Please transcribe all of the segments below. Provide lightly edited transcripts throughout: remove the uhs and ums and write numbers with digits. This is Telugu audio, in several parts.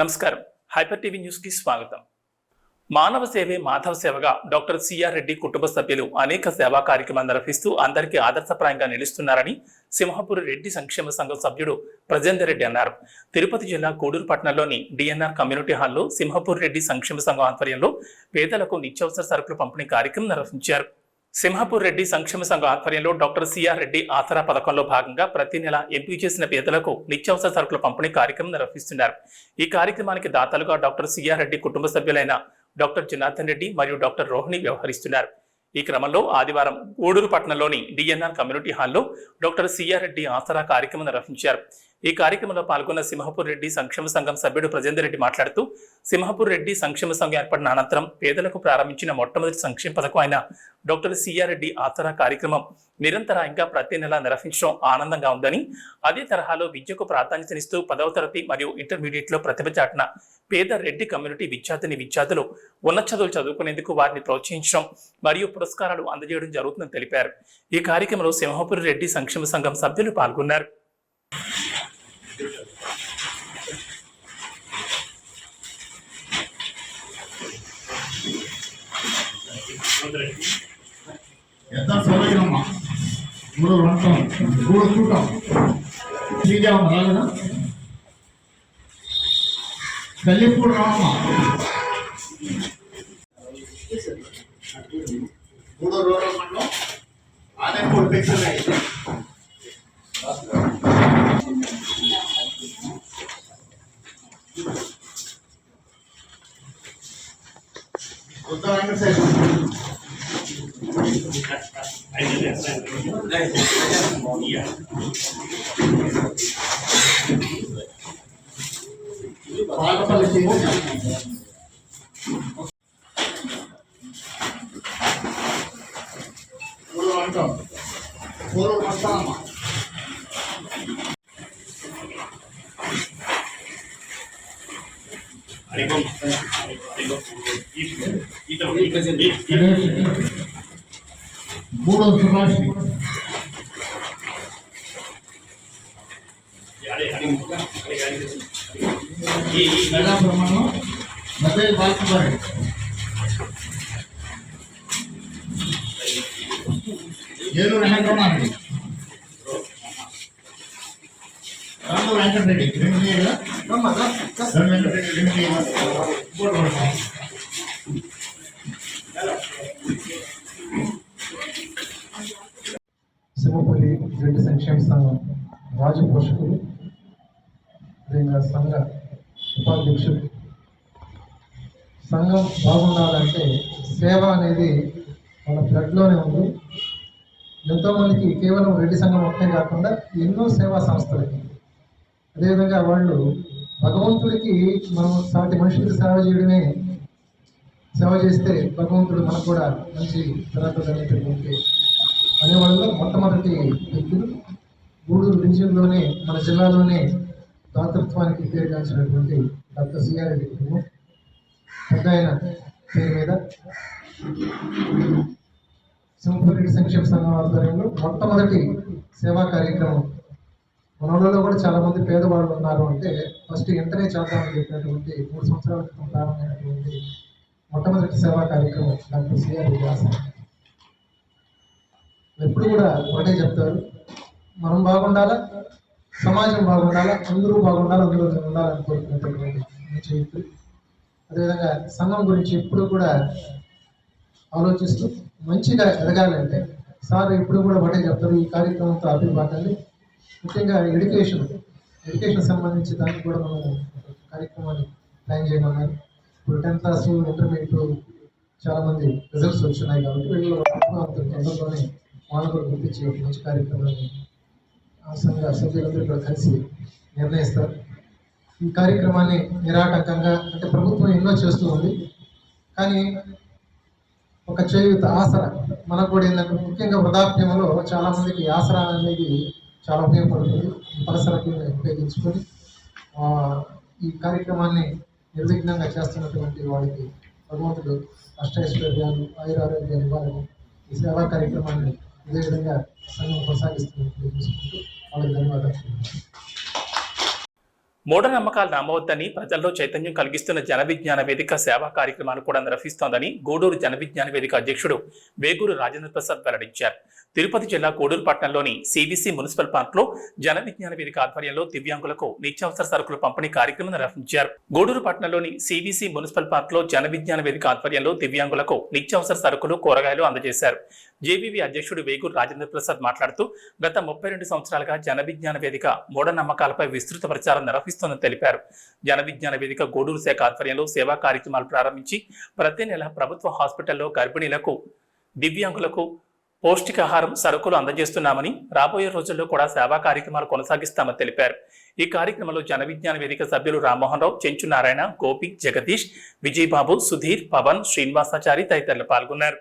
నమస్కారం. హైపర్ టీవీ న్యూస్ కి స్వాగతం. మానవ సేవే మాధవ సేవగా డాక్టర్ సిఆర్ రెడ్డి కుటుంబ సభ్యులు అనేక సేవా కార్యక్రమాలు నిర్వహిస్తూ అందరికీ ఆదర్శప్రాయంగా నిలుస్తున్నారని సింహపూర్ రెడ్డి సంక్షేమ సంఘం సభ్యుడు ప్రజేందర్ రెడ్డి అన్నారు. తిరుపతి జిల్లా కోడూరు పట్టణంలోని డిఎన్ఆర్ కమ్యూనిటీ హాల్లో సింహపూర్ రెడ్డి సంక్షేమ సంఘం ఆధ్వర్యంలో పేదలకు నిత్యావసర సరుకుల పంపిణీ కార్యక్రమం నిర్వహించారు. సింహపూర్ రెడ్డి సంక్షేమ సంఘం ఆధ్వర్యంలో డాక్టర్ సిఆర్ రెడ్డి ఆసరా పథకంలో భాగంగా ప్రతి నెల ఎంపిక చేసిన పేదలకు నిత్యావసర సరుకుల పంపిణీ కార్యక్రమం నిర్వహిస్తున్నారు. ఈ కార్యక్రమానికి దాతలుగా డాక్టర్ సిఆర్ రెడ్డి కుటుంబ సభ్యులైన డాక్టర్ జనార్దన్ రెడ్డి మరియు డాక్టర్ రోహిణి వ్యవహరిస్తున్నారు. ఈ క్రమంలో ఆదివారం కోడూరు పట్టణంలోని డిఎన్ఆర్ కమ్యూనిటీ హాల్లో డాక్టర్ సిఆర్ రెడ్డి ఆసరా కార్యక్రమం నిర్వహించారు. ఈ కార్యక్రమంలో పాల్గొన్న సింహపూర్ రెడ్డి సంక్షేమ సంఘం సభ్యుడు ప్రజేందర్ రెడ్డి మాట్లాడుతూ, సింహపూర్ రెడ్డి సంక్షేమ సంఘం ఏర్పడిన అనంతరం పేదలకు ప్రారంభించిన మొట్టమొదటి సంక్షేమ పథకం అయిన డాక్టర్ సిఆర్ రెడ్డి ఆసరా కార్యక్రమం నిరంతరాయంగా ప్రతి నెల నిర్వహించడం ఆనందంగా ఉందని, అదే తరహాలో విద్యకు ప్రాధాన్యతనిస్తూ 10వ తరగతి మరియు ఇంటర్మీడియట్ లో ప్రతిభ చాటిన పేద రెడ్డి కమ్యూనిటీ విద్యార్థులు ఉన్నత చదువులు చదువుకునేందుకు వారిని ప్రోత్సహించడం మరియు పురస్కారాలు అందజేయడం జరుగుతుందని తెలిపారు. ఈ కార్యక్రమంలో సింహపూర్ రెడ్డి సంక్షేమ సంఘం సభ్యులు పాల్గొన్నారు. ఎంత సౌకర్యమ్మా మూడు వంటం మూడు చూడటం శ్రీదేవమ్మ రాలేదా తల్లిపూడి రామమ్మ మూడో రూరల్ మండలం ఆనేపూడి పిక్చర్ కొత్త వెంకటేశ్వర పాలపల్లి అంటాం పూర్వం వస్తామమ్మా మూడో సుభాష్ ప్రమాణం మొబైల్ బాల్కుమారి ఏలూరు వెంకటరమణారెడ్డి రాము వెంకటరెడ్డి రెండు వెంకటరెడ్డి రెండు సింహపూర్ రెడ్డి సంక్షేమ సంఘం రాజు పోషకులు, సంఘ ఉపాధ్యక్షులు. సంఘం బాగుండాలంటే సేవ అనేది మన బ్లడ్లోనే ఉంది. ఎంతోమందికి కేవలం రెడ్డి సంఘం ఒకటే కాకుండా ఎన్నో సేవా సంస్థలకి, అదేవిధంగా వాళ్ళు భగవంతుడికి మనం సాటి మనుషులకి సేవ చేస్తే భగవంతుడు మనకు కూడా మంచి తరగతి అనేటటువంటి అనేవాళ్ళు మొట్టమొదటి వ్యక్తులు. గూడూరు డివిజన్లోనే మన జిల్లాలోనే దాతృత్వానికి పేరుగాంచినటువంటి డాక్టర్ సిఆర్ రెడ్డి కుటుంబం పెద్ద ఆయన పేరు మీద సింహపూర్ రెడ్డి సంక్షేమ సంఘం ఆధ్వర్యంలో మొట్టమొదటి సేవా కార్యక్రమం. మనలో కూడా చాలా మంది పేదవాళ్ళు ఉన్నారు అంటే ఫస్ట్ వెంటనే చేద్దామని చెప్పినటువంటి 3 సంవత్సరాల క్రితం ప్రారంభమైనటువంటి మొట్టమొదటి సేవా కార్యక్రమం డాక్టర్ సిఆర్ రెడ్డి ఆసరా. ఎప్పుడు కూడా ఒకటే చెప్తారు, మనం బాగుండాలా, సమాజం బాగుండాలా, అందరూ బాగుండాలి, అందులో ఉండాలని కోరుకునేటటువంటి మంచి వ్యక్తులు. అదేవిధంగా సంఘం గురించి ఎప్పుడు కూడా ఆలోచిస్తూ మంచిగా ఎదగాలంటే సార్ ఎప్పుడు కూడా ఒకటే చెప్తారు, ఈ కార్యక్రమంతో అభిప్రాయాన్ని ముఖ్యంగా ఎడ్యుకేషన్ సంబంధించి దానికి కూడా మనం కార్యక్రమాన్ని ప్లాన్ చేయమన్నారు. ఇప్పుడు 10th క్లాస్ ఇంటర్మీడియట్ చాలామంది రిజల్ట్స్ వచ్చినాయి కాబట్టి వీళ్ళు తొందరలోనే వాళ్ళు కూడా గుర్తించి ఒక మంచి కార్యక్రమాన్ని సంఘ సభ్యులందరూ కూడా కలిసి నిర్ణయిస్తారు. ఈ కార్యక్రమాన్ని నిరాటంకంగా అంటే ప్రభుత్వం ఎన్నో చేస్తూ ఉంది, కానీ ఒక చేయూత ఆసరా మనకు కూడా ఏంటంటే ముఖ్యంగా వృద్ధాప్యంలో చాలామందికి ఆసరా అనేది చాలా ఉపయోగపడుతుంది. పరిసరాలను ఉపయోగించుకొని ఈ కార్యక్రమాన్ని నిర్విఘ్నంగా చేస్తున్నటువంటి వాడికి భగవంతుడు అష్టైశ్వర్యాలు ఆయురారోగ్యాలు ఇవ్వాలని ఈ సేవా కార్యక్రమాన్ని ఇదే విధంగా సంఘం కొనసాగిస్తున్నట్టు చూసుకుంటూ వాళ్ళకి ధన్యవాదాలు. మూఢనమ్మకాలు నమ్మవద్దని ప్రజల్లో చైతన్యం కలిగిస్తున్న జన విజ్ఞాన వేదిక సేవా కార్యక్రమాన్ని కూడా నిర్వహిస్తోందని గూడూరు జన విజ్ఞాన వేదిక అధ్యక్షుడు వేగూరు రాజేంద్ర ప్రసాద్ వెల్లడించారు. తిరుపతి జిల్లా గూడూరు పట్టణంలోని సిబిసి మున్సిపల్ పార్క్ లో జన విజ్ఞాన వేదిక ఆధ్వర్యంలో దివ్యాంగులకు నిత్యావసర సరుకుల పంపిణీ కార్యక్రమం నిర్వహించారు. గూడూరు పట్టణంలోని సిబిసి మున్సిపల్ పార్క్ లో జన విజ్ఞాన వేదిక ఆధ్వర్యంలో దివ్యాంగులకు నిత్యావసర సరుకులు, కూరగాయలు అందజేశారు. జేవీవీ అధ్యక్షుడు వేగూరు రాజేంద్ర ప్రసాద్ మాట్లాడుతూ గత 32 సంవత్సరాలుగా జన విజ్ఞాన వేదిక మూఢనమ్మకాలపై విస్తృత ప్రచారం నిర్వహిస్తోందని తెలిపారు. జన విజ్ఞాన వేదిక గూడూరు శాఖ ఆధ్వర్యంలో సేవా కార్యక్రమాలు ప్రారంభించి ప్రతి నెల ప్రభుత్వ హాస్పిటల్లో గర్భిణీలకు, దివ్యాంగులకు పౌష్టికాహారం, సరుకులు అందజేస్తున్నామని, రాబోయే రోజుల్లో కూడా సేవా కార్యక్రమాలు కొనసాగిస్తామని తెలిపారు. ఈ కార్యక్రమంలో జన విజ్ఞాన వేదిక సభ్యులు రామ్మోహన్ రావు, చెంచు నారాయణ, గోపి, జగదీష్, విజయబాబు, సుధీర్, పవన్, శ్రీనివాసాచారి తదితరులు పాల్గొన్నారు.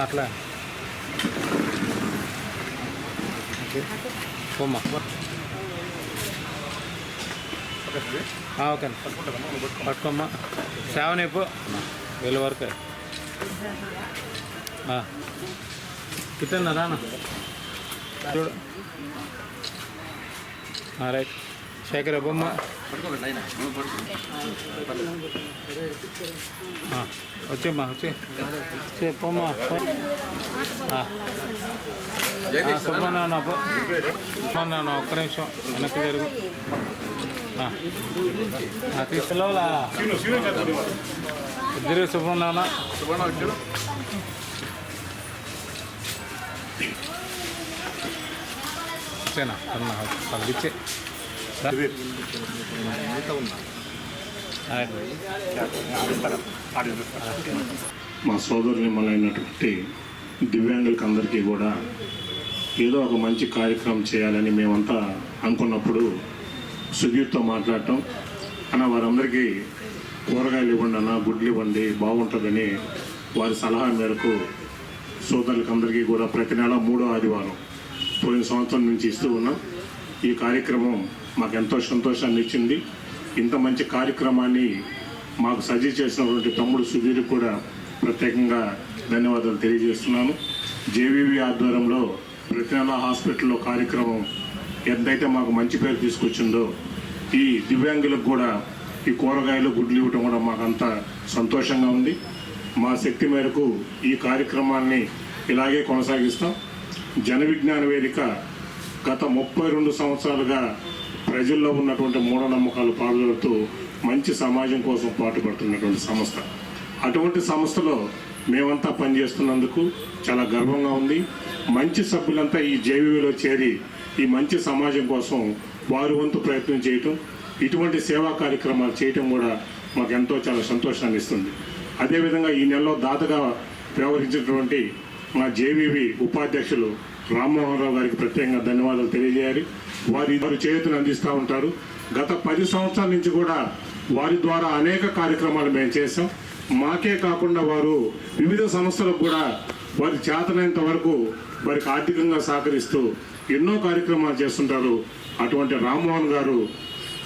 అట్లా పోమ్మా ఓకే పట్టుకోమ్మా. సేవన్ అయిపో వీళ్ళ వరకు కిట్టన్నా రానా చూడు. రైట్ శేఖర్ బొమ్మ వచ్చేమ్మా, వచ్చి పోమ్మా. సుబ్రహ్మణ్యం ఒక్క నిమిషం వెనక్కి జరుగు. తీసుకురావాలా ఇద్దరు సుబ్రహ్మణ్యం వచ్చేనా పంపించే మా సోదరునిమ్మలైనటువంటి దివ్యాంగులకి అందరికీ కూడా ఏదో ఒక మంచి కార్యక్రమం చేయాలని మేమంతా అనుకున్నప్పుడు సుధీర్తో మాట్లాడటం, అన్న వారందరికీ కూరగాయలు ఇవ్వండి అన్న, గుడ్లు ఇవ్వండి బాగుంటుందని వారి సలహా మేరకు సోదరులకి అందరికీ కూడా ప్రతి నెల 3వ ఆదివారం పోయిన సంవత్సరం నుంచి ఇస్తూ ఉన్నాం. ఈ కార్యక్రమం మాకు ఎంతో సంతోషాన్ని ఇచ్చింది. ఇంత మంచి కార్యక్రమాన్ని మాకు సజెస్ట్ చేసినటువంటి తమ్ముడు సుధీర్ కూడా ప్రత్యేకంగా ధన్యవాదాలు తెలియజేస్తున్నాను. జేవీవీ ఆధ్వర్యంలో ప్రతి నెల హాస్పిటల్లో కార్యక్రమం ఎంతైతే మాకు మంచి పేరు తీసుకొచ్చిందో, ఈ దివ్యాంగులకు కూడా ఈ కూరగాయలు, గుడ్లు ఇవ్వటం కూడా మాకు అంత సంతోషంగా ఉంది. మా శక్తి మేరకు ఈ కార్యక్రమాన్ని ఇలాగే కొనసాగిస్తాం. జన విజ్ఞాన వేదిక గత 32 సంవత్సరాలుగా ప్రజల్లో ఉన్నటువంటి మూఢనమ్మకాలు పాల్గొడుతూ మంచి సమాజం కోసం పాటుపడుతున్నటువంటి సంస్థ. అటువంటి సంస్థలో మేమంతా పనిచేస్తున్నందుకు చాలా గర్వంగా ఉంది. మంచి సభ్యులంతా ఈ జేవీవీలో చేరి ఈ మంచి సమాజం కోసం వారి వంతు ప్రయత్నం చేయటం, ఇటువంటి సేవా కార్యక్రమాలు చేయటం కూడా మాకు ఎంతో చాలా సంతోషాన్ని ఇస్తుంది. అదేవిధంగా ఈ నెలలో దాతగా వ్యవహరించినటువంటి మా జేవీవీ ఉపాధ్యక్షులు రామ్మోహన్ రావు గారికి ప్రత్యేకంగా ధన్యవాదాలు తెలియజేయాలి. వారి చేతులు అందిస్తూ ఉంటారు. గత 10 సంవత్సరాల నుంచి కూడా వారి ద్వారా అనేక కార్యక్రమాలు మేము చేసాం. మాకే కాకుండా వారు వివిధ సంస్థలకు కూడా వారి చేతనైనంత వరకు వారికి ఆర్థికంగా సహకరిస్తూ ఎన్నో కార్యక్రమాలు చేస్తుంటారు. అటువంటి రామ్మోహన్ గారు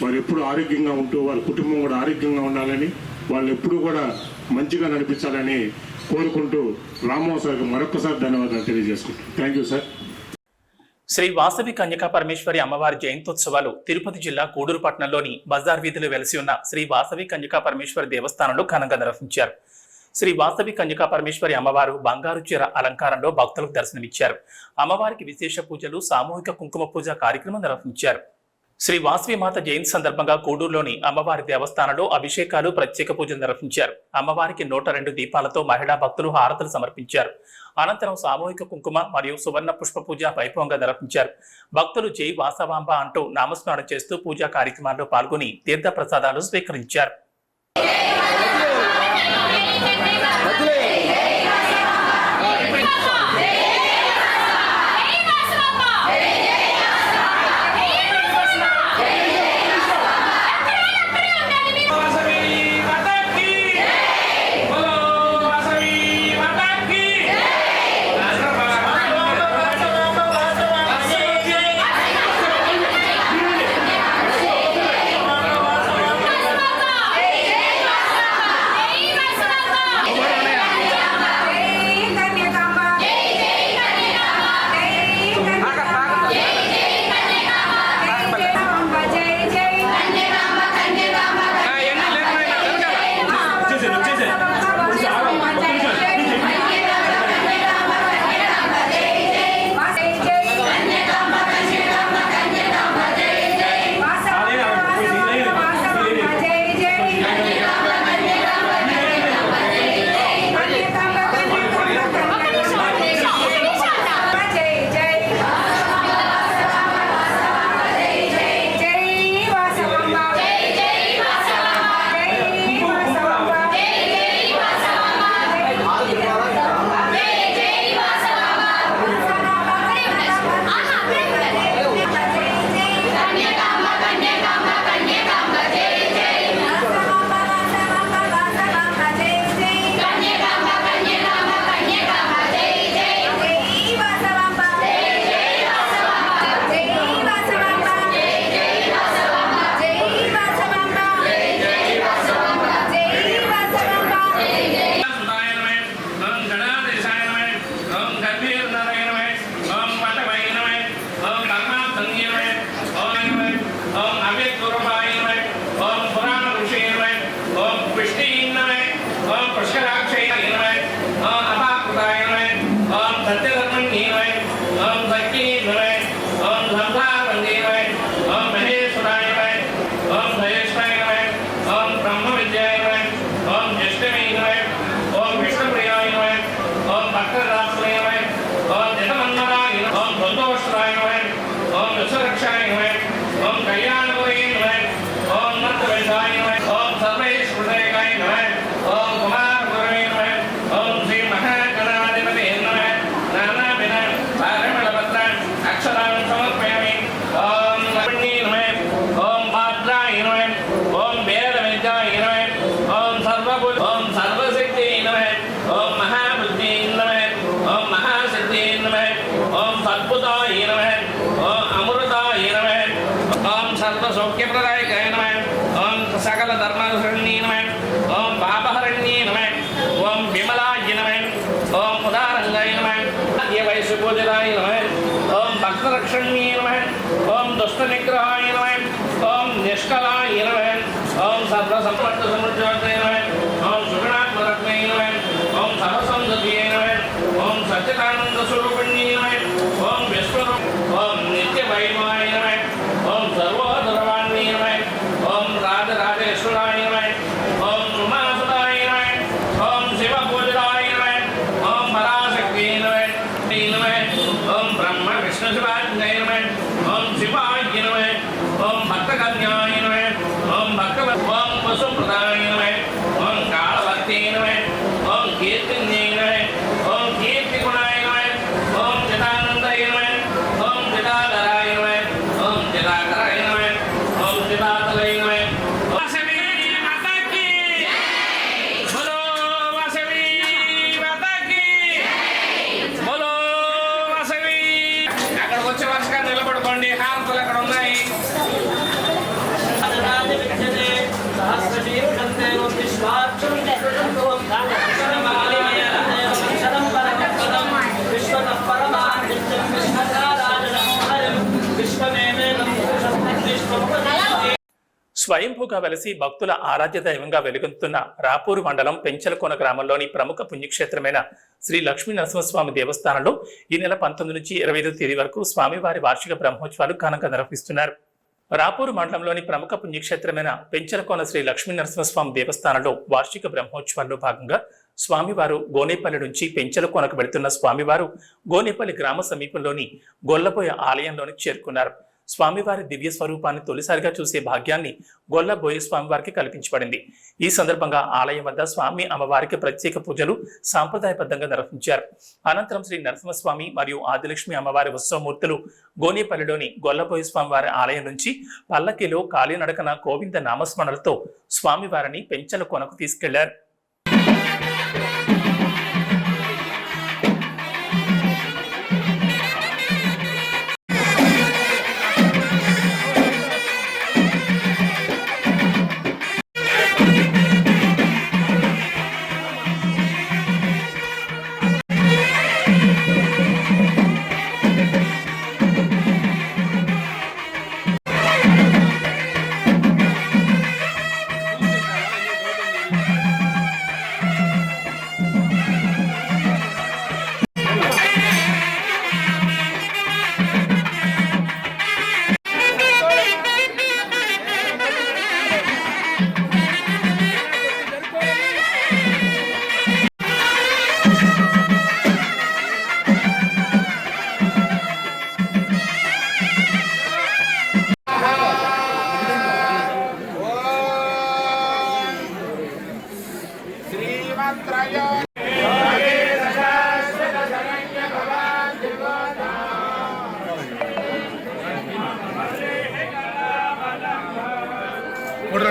వారు ఎప్పుడు ఆరోగ్యంగా ఉంటూ వారి కుటుంబం కూడా ఆరోగ్యంగా ఉండాలని, వాళ్ళు ఎప్పుడు కూడా మంచిగా నడిపించాలని కోరుకుంటూ రామ్మోహన్ సార్కి మరొకసారి ధన్యవాదాలు తెలియజేసుకుంటాం. Thank you sir. Sri Vasavi Kanyaka Parameswari అమ్మవారి జయంతోత్సవాలు తిరుపతి జిల్లా గూడూరు పట్టణంలోని బజార్ వీధిలో వెలిసి ఉన్న శ్రీ వాసవి కన్యకా పరమేశ్వరి దేవస్థానంలో ఘనంగా నిర్వహించారు. శ్రీ వాసవి కన్యకా పరమేశ్వరి అమ్మవారు బంగారు చీర అలంకారంలో భక్తులకు దర్శనమిచ్చారు. అమ్మవారికి విశేష పూజలు, సామూహిక కుంకుమ పూజ కార్యక్రమం నిర్వహించారు. శ్రీ వాసవి మాత జయంతి సందర్భంగా గూడూరులోని అమ్మవారి దేవస్థానంలో అభిషేకాలు, ప్రత్యేక పూజలు నిర్వహించారు. అమ్మవారికి 102 దీపాలతో మహిళా భక్తులు హారతులు సమర్పించారు. అనంతరం సామూహిక కుంకుమ మరియు సువర్ణ పుష్ప పూజ వైభవంగా నిర్వహించారు. భక్తులు జై వాసవాంబ అంటూ నామస్మరణ చేస్తూ పూజా కార్యక్రమాల్లో పాల్గొని తీర్థ ప్రసాదాలు స్వీకరించారు. सर्वसौख्यप्रदायकाय नमः ॐ सकलधर्मशरण्ये नमः ॐ पापहरण्ये नमः ॐ विमलाय नमः ॐ उदारङ्गाय नमः वैश्वपूजिताय नमः ॐ भक्तरक्षण्ये नमः ॐ दुष्टनिग्रहाय नमः ॐ निष्कलाय नमः ॐ सर्वसम्पत्तिसमृद्धाय नमः ॐ सुगुणात्मरत्ने नमः ॐ सर्वसंगतिये नमः ॐ सच्चिदानन्दस्वरूपिण्ये नमः ॐ विश्वरूप ॐ नित्यवैभवाय नमः ॐ सर्वोदरवाण्ये नमः ॐ राजराजेश्वराय नमः ॐ उमासुताय नमः ॐ शिवपूजिताय नमः ॐ पराशक्तिये नमः ॐ ब्रह्म विष्णुशिवाज्ञाय नमः ॐ शिवाय नमः ॐ भक्तकन्याय नमः ॐ भक्तवत् ॐ वसुप्रदाय नमः ॐ कालभक्ते नमः ॐ कीर्तिन्ये नमः ॐ कीर्तिगुणाय नमः ॐ चिदानन्दाय नमः ॐ चिदाधराय नमः ॐ चिदाकराय नमः ॐ चिदातलाय नमः वासवी माता की बोलो वासवी माता की बोलो वासवी అక్కడికి వచ్చే వరుసగా నిలబడుకోండి హారతులు అక్కడ ఉన్నాయి స్వయంభూగా వెలసి భక్తుల ఆరాధ్య దైవంగా వెలుగొందుతున్న రాపూరు మండలం పెంచలకోన గ్రామంలోని ప్రముఖ పుణ్యక్షేత్రమైన శ్రీ లక్ష్మీ నరసింహస్వామి దేవస్థానంలో ఈ నెల 19 నుంచి 25 తేదీ వరకు స్వామివారి వార్షిక బ్రహ్మోత్సవాలు ఘనంగా నిర్వహిస్తున్నారు. రాపూరు మండలంలోని ప్రముఖ పుణ్యక్షేత్రమైన పెంచలకోన శ్రీ లక్ష్మీ నరసింహస్వామి దేవస్థానంలో వార్షిక బ్రహ్మోత్సవాల్లో భాగంగా స్వామివారు గోనేపల్లి నుంచి పెంచలకోనకు వెళుతున్న స్వామివారు గోనేపల్లి గ్రామ సమీపంలోని గొల్లబోయ ఆలయంలోనికి చేరుకున్నారు. స్వామివారి దివ్య స్వరూపాన్ని తొలిసారిగా చూసే భాగ్యాన్ని గొల్లబోయ స్వామివారికి కల్పించబడింది. ఈ సందర్భంగా ఆలయం వద్ద స్వామి అమ్మవారికి ప్రత్యేక పూజలు సాంప్రదాయబద్ధంగా నిర్వహించారు. అనంతరం శ్రీ నరసింహస్వామి మరియు ఆదిలక్ష్మి అమ్మవారి ఉత్సవమూర్తులు గోనేపల్లిలోని గొల్లబోయ స్వామివారి ఆలయం నుంచి పల్లకిలో కాలినడకన గోవింద నామస్మరణలతో స్వామివారిని పెంచలకోనకు తీసుకెళ్లారు.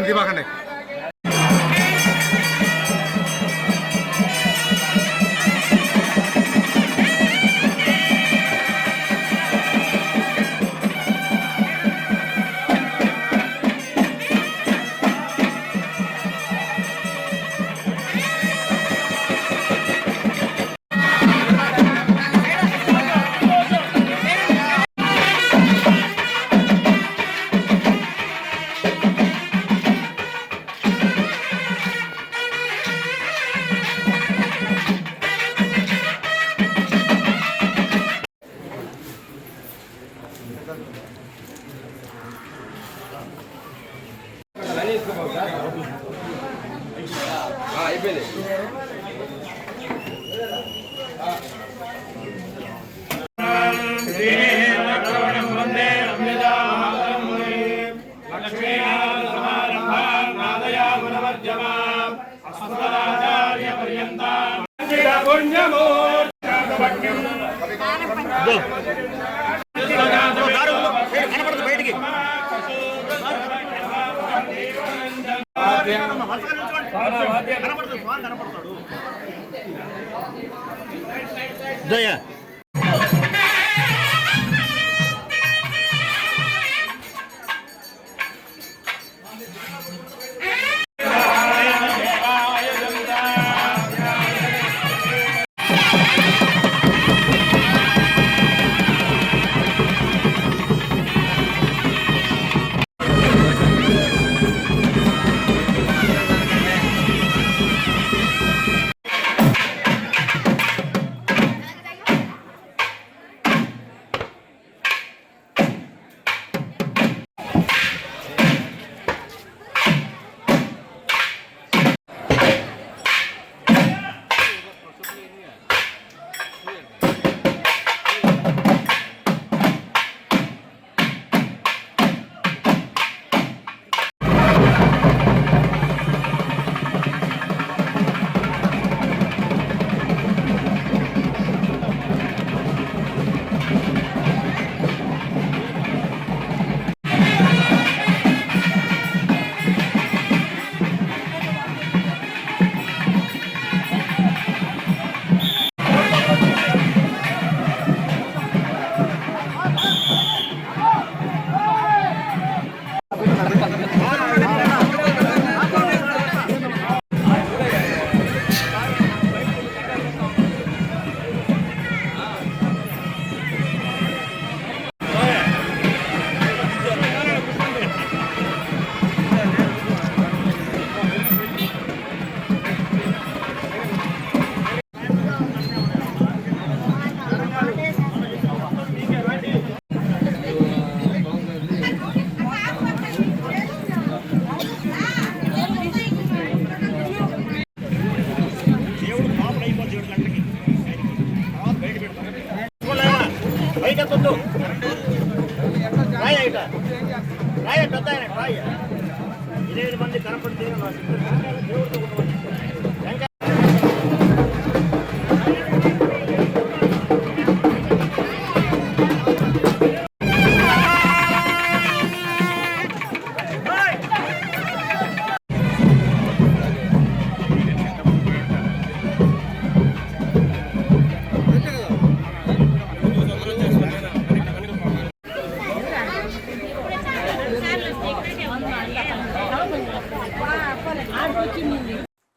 దివాకండి అయిపోయింది. బయటికి దయా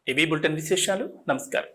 ఇవి బులెటిన్ విశేషాలు. నమస్కారం.